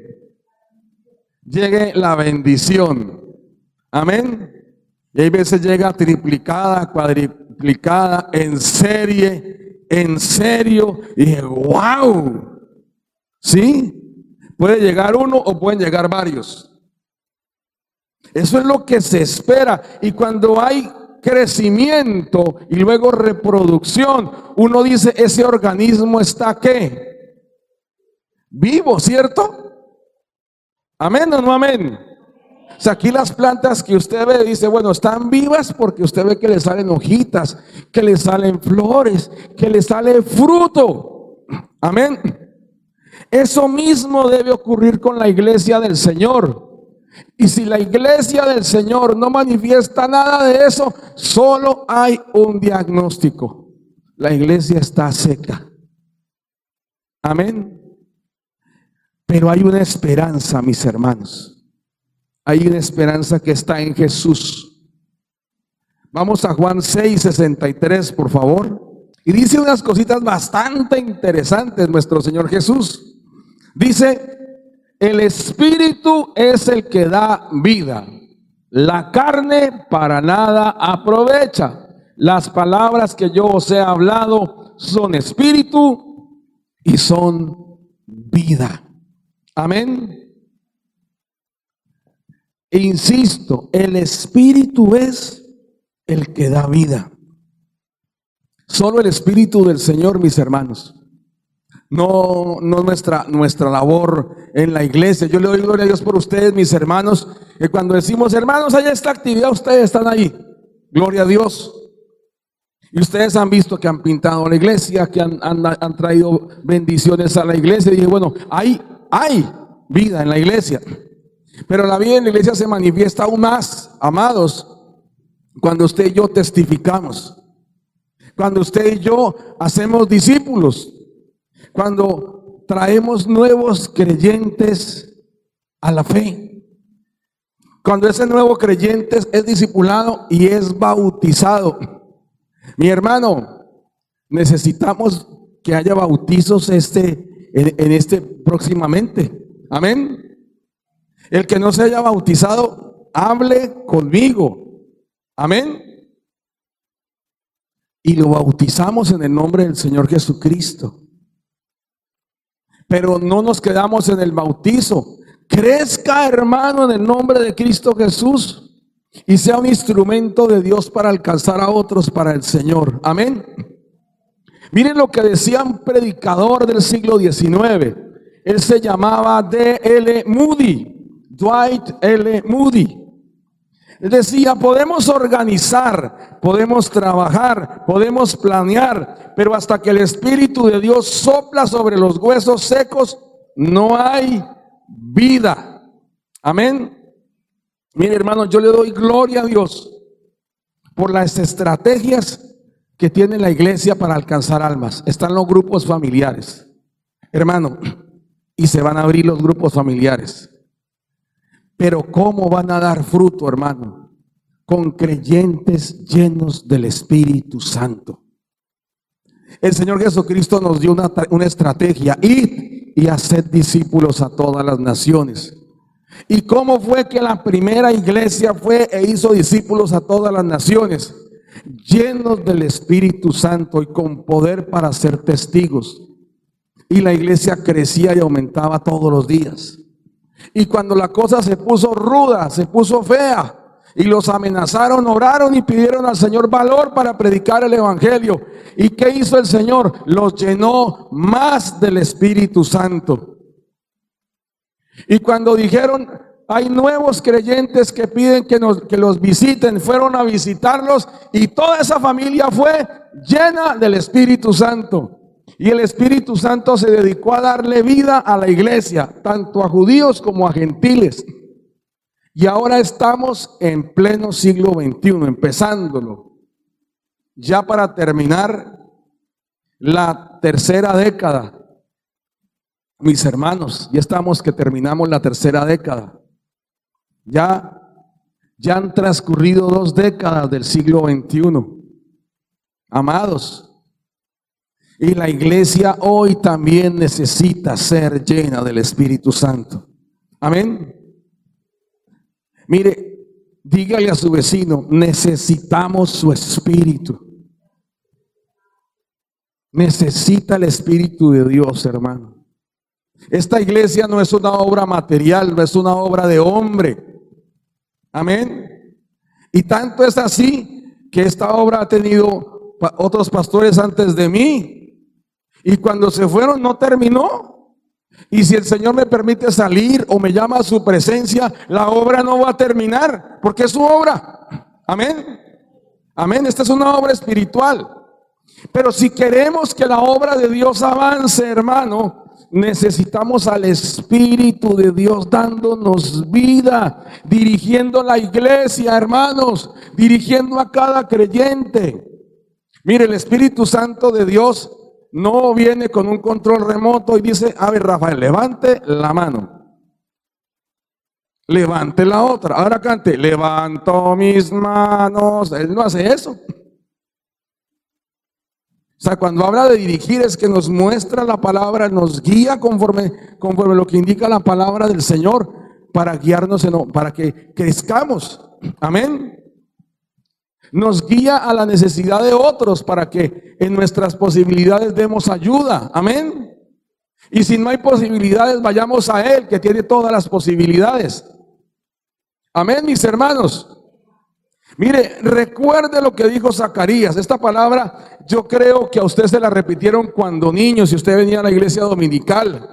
Llegue la bendición. Amén. Y hay veces llega triplicada, cuadriplicada, en serie, en serio. Y dije, wow. ¿Sí? Puede llegar uno o pueden llegar varios. Eso es lo que se espera. Y cuando hay crecimiento y luego reproducción, uno dice, ese organismo está ¿qué? Vivo, ¿cierto? Amén o no amén. O sea, aquí las plantas que usted ve, dice, bueno, están vivas porque usted ve que le salen hojitas, que le salen flores, que le sale fruto. Amén. Eso mismo debe ocurrir con la iglesia del Señor. Y si la iglesia del Señor no manifiesta nada de eso, solo hay un diagnóstico: la iglesia está seca. Amén. Pero hay una esperanza, mis hermanos. Hay una esperanza que está en Jesús. Vamos a Juan 6:63, por favor. Y dice unas cositas bastante interesantes nuestro Señor Jesús. Dice, el Espíritu es el que da vida. La carne para nada aprovecha. Las palabras que yo os he hablado son espíritu y son vida. Amén. E insisto, el Espíritu es el que da vida. Solo el Espíritu del Señor, mis hermanos. No nuestra labor en la iglesia. Yo le doy gloria a Dios por ustedes, mis hermanos, que cuando decimos, hermanos, hay esta actividad, ustedes están ahí. Gloria a Dios. Y ustedes han visto que han pintado la iglesia, que han traído bendiciones a la iglesia. Y dije, bueno, hay vida en la iglesia. Pero la vida en la iglesia se manifiesta aún más, amados, cuando usted y yo testificamos. Cuando usted y yo hacemos discípulos. Cuando traemos nuevos creyentes a la fe. Cuando ese nuevo creyente es discipulado y es bautizado. Mi hermano, necesitamos que haya bautizos próximamente. Amén. El que no se haya bautizado, hable conmigo. Amén. y lo bautizamos en el nombre del Señor Jesucristo. Pero no nos quedamos en el bautizo. Crezca, hermano, en el nombre de Cristo Jesús y sea un instrumento de Dios para alcanzar a otros para el Señor. Amén. Miren lo que decía un predicador del siglo XIX. Él se llamaba D.L. Moody, Dwight L. Moody. Él decía: podemos organizar, podemos trabajar, podemos planear, pero hasta que el Espíritu de Dios sopla sobre los huesos secos, no hay vida. Amén. Mire, hermano, yo le doy gloria a Dios por las estrategias que tiene la iglesia para alcanzar almas. Están los grupos familiares, hermano, y se van a abrir los grupos familiares. Pero ¿cómo van a dar fruto, hermano? Con creyentes llenos del Espíritu Santo. El Señor Jesucristo nos dio una estrategia: id y haced discípulos a todas las naciones. ¿Y cómo fue que la primera iglesia fue e hizo discípulos a todas las naciones? Llenos del Espíritu Santo y con poder para ser testigos. Y la iglesia crecía y aumentaba todos los días. Y cuando la cosa se puso ruda, se puso fea, y los amenazaron, oraron y pidieron al Señor valor para predicar el evangelio. ¿Y qué hizo el Señor? Los llenó más del Espíritu Santo. Y cuando dijeron: hay nuevos creyentes que piden que los visiten, fueron a visitarlos y toda esa familia fue llena del Espíritu Santo. Y el Espíritu Santo se dedicó a darle vida a la iglesia, tanto a judíos como a gentiles. Y ahora estamos en pleno siglo XXI, empezándolo. Ya para terminar la tercera década. Mis hermanos, ya estamos que terminamos la tercera década. Ya han transcurrido 2 décadas del siglo XXI. Amados, y la iglesia hoy también necesita ser llena del Espíritu Santo. Amén. Mire, dígale a su vecino: necesitamos su Espíritu. Necesita el Espíritu de Dios, hermano. Esta iglesia no es una obra material, no es una obra de hombre. Amén. Y tanto es así que esta obra ha tenido otros pastores antes de mí. Y cuando se fueron no terminó. Y si el Señor me permite salir o me llama a su presencia, la obra no va a terminar, porque es su obra. Amén. Amén. Esta es una obra espiritual. Pero si queremos que la obra de Dios avance, hermano, necesitamos al Espíritu de Dios dándonos vida, dirigiendo la iglesia, hermanos, dirigiendo a cada creyente. Mire, el Espíritu Santo de Dios no viene con un control remoto y dice: a ver, Rafael, levante la mano, levante la otra, ahora cante: levanto mis manos. Él no hace eso. O sea, cuando habla de dirigir, es que nos muestra la palabra, nos guía conforme lo que indica la palabra del Señor, para guiarnos, para que crezcamos. Amén. Nos guía a la necesidad de otros para que en nuestras posibilidades demos ayuda. Amén. Y si no hay posibilidades, vayamos a Él, que tiene todas las posibilidades. Amén, mis hermanos. Mire, recuerde lo que dijo Zacarías. Esta palabra yo creo que a usted se la repitieron cuando niño, si usted venía a la iglesia dominical,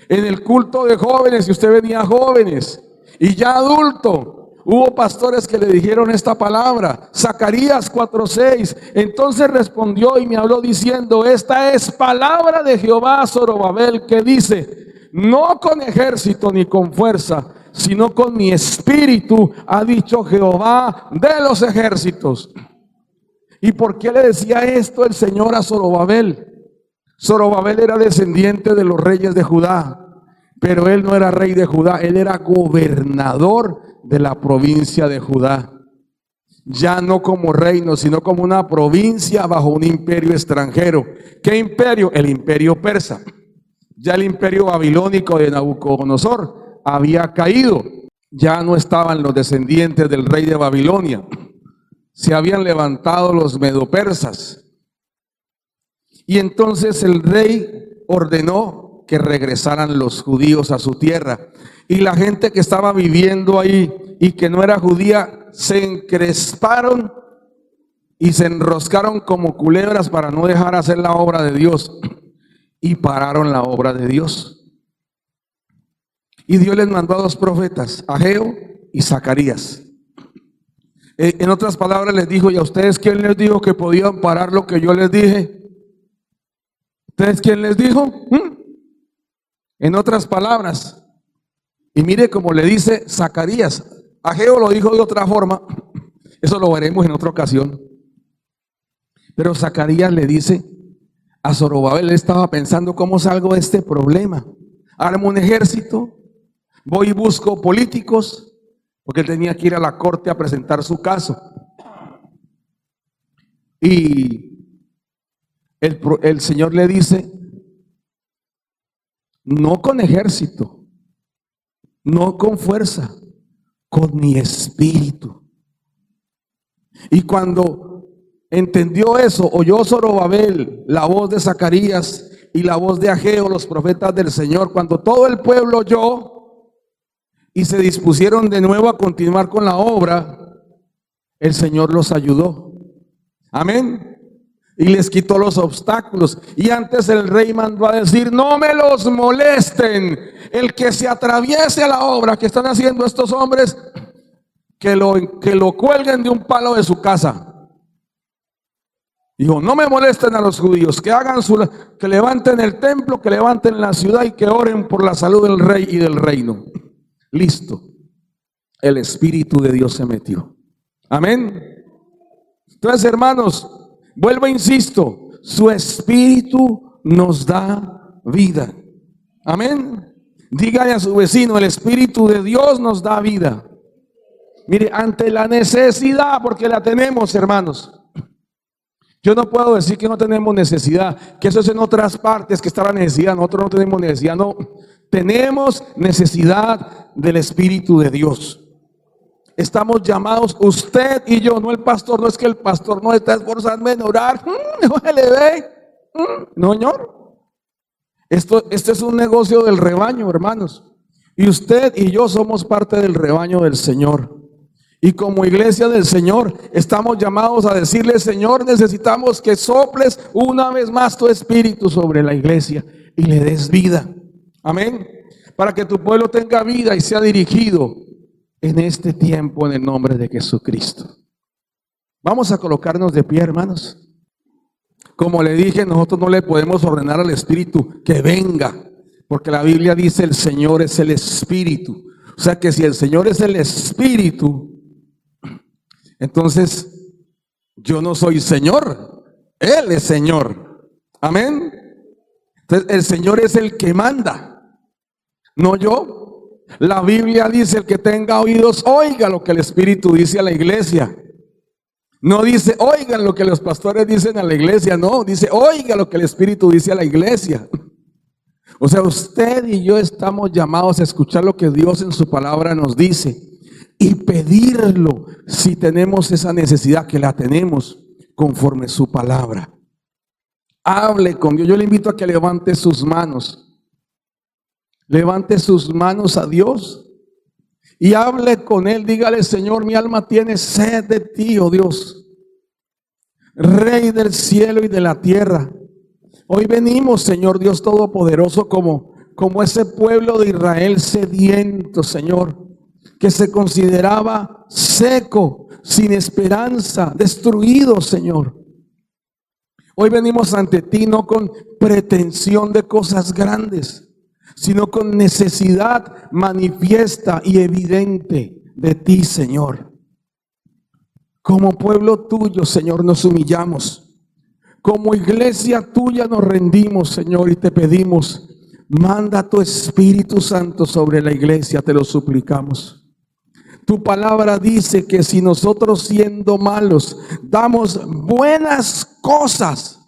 en el culto de jóvenes, si usted venía jóvenes, y ya adulto. Hubo pastores que le dijeron esta palabra, Zacarías 4:6. Entonces respondió y me habló diciendo: esta es palabra de Jehová a Zorobabel, que dice: no con ejército ni con fuerza, sino con mi espíritu, ha dicho Jehová de los ejércitos. ¿Y por qué le decía esto el Señor a Zorobabel? Zorobabel era descendiente de los reyes de Judá, pero él no era rey de Judá, él era gobernador de la provincia de Judá. Ya no como reino, sino como una provincia bajo un imperio extranjero. ¿Qué imperio? El imperio persa. Ya el imperio babilónico de Nabucodonosor había caído. Ya no estaban los descendientes del rey de Babilonia. Se habían levantado los medopersas. Y entonces el rey ordenó que regresaran los judíos a su tierra. Y la gente que estaba viviendo ahí y que no era judía se encresparon y se enroscaron como culebras para no dejar hacer la obra de Dios. Y pararon la obra de Dios. Y Dios les mandó a dos profetas, Ageo y Zacarías. En otras palabras les dijo: ¿y a ustedes quién les dijo que podían parar lo que yo les dije? ¿Ustedes quién les dijo? En otras palabras, y mire cómo le dice Zacarías. Ageo lo dijo de otra forma, eso lo veremos en otra ocasión. Pero Zacarías le dice a Zorobabel, él estaba pensando: ¿cómo salgo de este problema? Armo un ejército, voy y busco políticos, porque él tenía que ir a la corte a presentar su caso. Y el Señor le dice: no con ejército, no con fuerza, con mi espíritu. Y cuando entendió eso, oyó Zorobabel la voz de Zacarías y la voz de Ageo, los profetas del Señor. Cuando todo el pueblo oyó y se dispusieron de nuevo a continuar con la obra, el Señor los ayudó. Amén. Y les quitó los obstáculos. Y antes el rey mandó a decir: no me los molesten. El que se atraviese a la obra que están haciendo estos hombres, que lo cuelguen de un palo de su casa. Dijo: no me molesten a los judíos, que hagan que levanten el templo, que levanten la ciudad y que oren por la salud del rey y del reino. Listo. El Espíritu de Dios se metió. Amén. Entonces, hermanos, vuelvo e insisto, su Espíritu nos da vida. Amén. Dígale a su vecino: el Espíritu de Dios nos da vida. Mire, ante la necesidad, porque la tenemos, hermanos. Yo no puedo decir que no tenemos necesidad, que eso es en otras partes que está la necesidad. Nosotros no tenemos necesidad, no. Tenemos necesidad del Espíritu de Dios. Estamos llamados, usted y yo, no el pastor. No es que el pastor no está esforzando en orar. No le ve. No, señor. Esto es un negocio del rebaño, hermanos. Y usted y yo somos parte del rebaño del Señor. Y como iglesia del Señor estamos llamados a decirle: Señor, necesitamos que soples una vez más tu Espíritu sobre la iglesia y le des vida. Amén. Para que tu pueblo tenga vida y sea dirigido en este tiempo en el nombre de Jesucristo. Vamos a colocarnos de pie, hermanos. Como le dije, nosotros no le podemos ordenar al Espíritu que venga, porque la Biblia dice: el Señor es el Espíritu. O sea que si el Señor es el Espíritu, entonces yo no soy Señor, Él es Señor. Amén. Entonces el Señor es el que manda, no yo. La Biblia dice: el que tenga oídos, oiga lo que el Espíritu dice a la iglesia. No dice: oigan lo que los pastores dicen a la iglesia. No, dice: oiga lo que el Espíritu dice a la iglesia. O sea, usted y yo estamos llamados a escuchar lo que Dios en su palabra nos dice y pedirlo si tenemos esa necesidad, que la tenemos conforme su palabra. Hable con Dios. Yo le invito a que levante sus manos. Levante sus manos a Dios y hable con Él. Dígale: Señor, mi alma tiene sed de ti, oh Dios, Rey del cielo y de la tierra. Hoy venimos, Señor Dios Todopoderoso, como ese pueblo de Israel sediento, Señor, que se consideraba seco, sin esperanza, destruido, Señor. Hoy venimos ante ti no con pretensión de cosas grandes, sino con necesidad manifiesta y evidente de ti, Señor. Como pueblo tuyo, Señor, nos humillamos. Como iglesia tuya nos rendimos, Señor, y te pedimos: manda tu Espíritu Santo sobre la iglesia, te lo suplicamos. Tu palabra dice que si nosotros, siendo malos, damos buenas cosas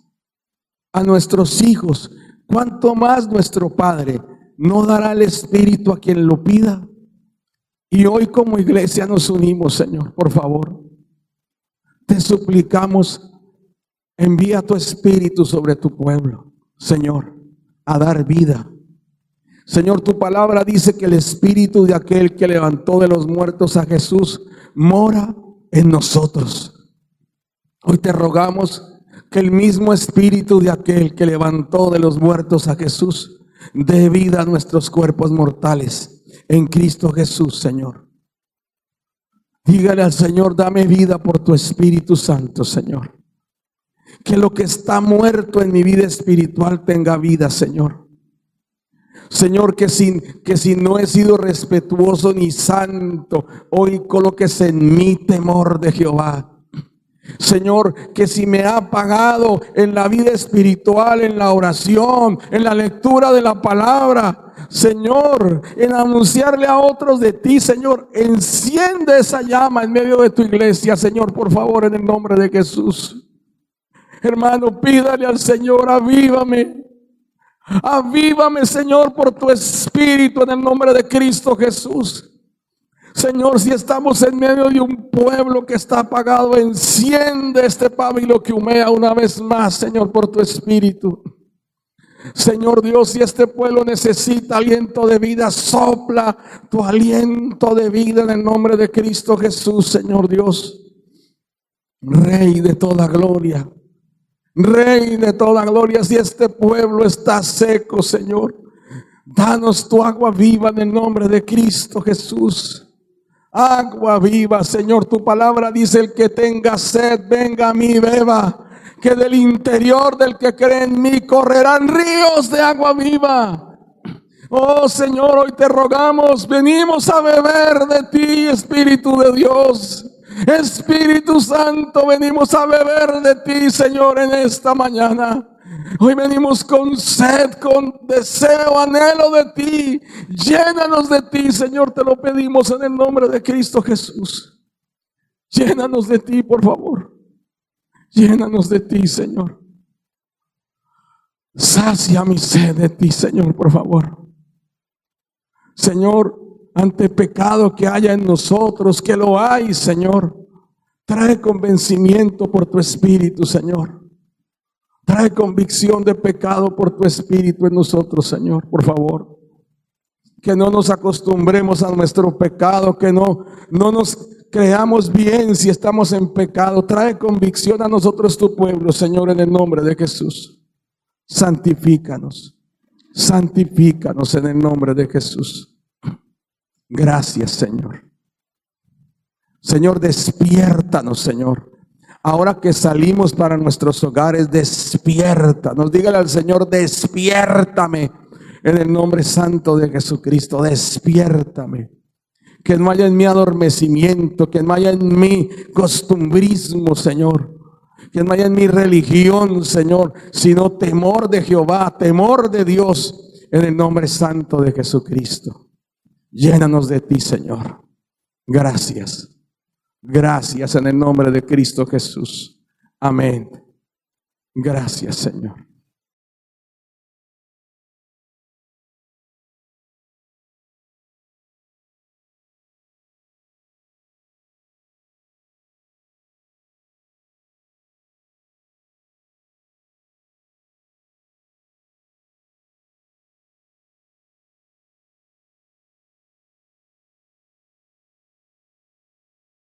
a nuestros hijos, ¿cuánto más nuestro Padre no dará el Espíritu a quien lo pida? Y hoy como iglesia nos unimos, Señor, por favor. Te suplicamos Envía tu espíritu sobre tu pueblo, Señor, a dar vida. Señor, tu palabra dice que el espíritu de aquel que levantó de los muertos a Jesús mora en nosotros. Hoy te rogamos que el mismo espíritu de aquel que levantó de los muertos a Jesús dé vida a nuestros cuerpos mortales en Cristo Jesús, Señor. Dígale al Señor: dame vida por tu Espíritu Santo, Señor. Que lo que está muerto en mi vida espiritual tenga vida, Señor. Señor, que si no he sido respetuoso ni santo, hoy coloques en mí temor de Jehová. Señor, que si me ha apagado en la vida espiritual, en la oración, en la lectura de la palabra, Señor, en anunciarle a otros de ti, Señor, enciende esa llama en medio de tu iglesia, Señor, por favor, en el nombre de Jesús. Hermano, pídale al Señor: avívame. Avívame, Señor, por tu espíritu en el nombre de Cristo Jesús. Señor, si estamos en medio de un pueblo que está apagado, enciende este pábilo que humea una vez más, Señor, por tu espíritu. Señor Dios, si este pueblo necesita aliento de vida, sopla tu aliento de vida en el nombre de Cristo Jesús, Señor Dios. Rey de toda gloria, Rey de toda gloria, si este pueblo está seco, Señor, danos tu agua viva en el nombre de Cristo Jesús. Agua viva, Señor, tu palabra dice: el que tenga sed, venga a mí, beba, que del interior del que cree en mí correrán ríos de agua viva. Oh Señor, hoy te rogamos, venimos a beber de ti, Espíritu de Dios. Espíritu Santo, venimos a beber de ti, Señor, en esta mañana. Hoy venimos con sed, con deseo, anhelo de ti. Llénanos de ti, Señor, te lo pedimos en el nombre de Cristo Jesús. Llénanos de ti, por favor. Llénanos de ti, Señor. Sacia mi sed de ti, Señor, por favor. Señor, ante pecado que haya en nosotros, que lo hay, Señor, trae convencimiento por tu Espíritu, Señor. Trae convicción de pecado por tu Espíritu en nosotros, Señor, por favor. Que no nos acostumbremos a nuestro pecado, que no nos creamos bien si estamos en pecado. Trae convicción a nosotros, tu pueblo, Señor, en el nombre de Jesús. Santifícanos, santifícanos en el nombre de Jesús. Gracias, Señor. Señor, despiértanos, Señor. Ahora que salimos para nuestros hogares, despiértanos. Dígale al Señor: despiértame en el nombre santo de Jesucristo. Despiértame. Que no haya en mí adormecimiento, que no haya en mí costumbrismo, Señor. Que no haya en mi religión, Señor, sino temor de Jehová, temor de Dios, en el nombre santo de Jesucristo. Llénanos de ti, Señor. Gracias. Gracias en el nombre de Cristo Jesús. Amén. Gracias, Señor.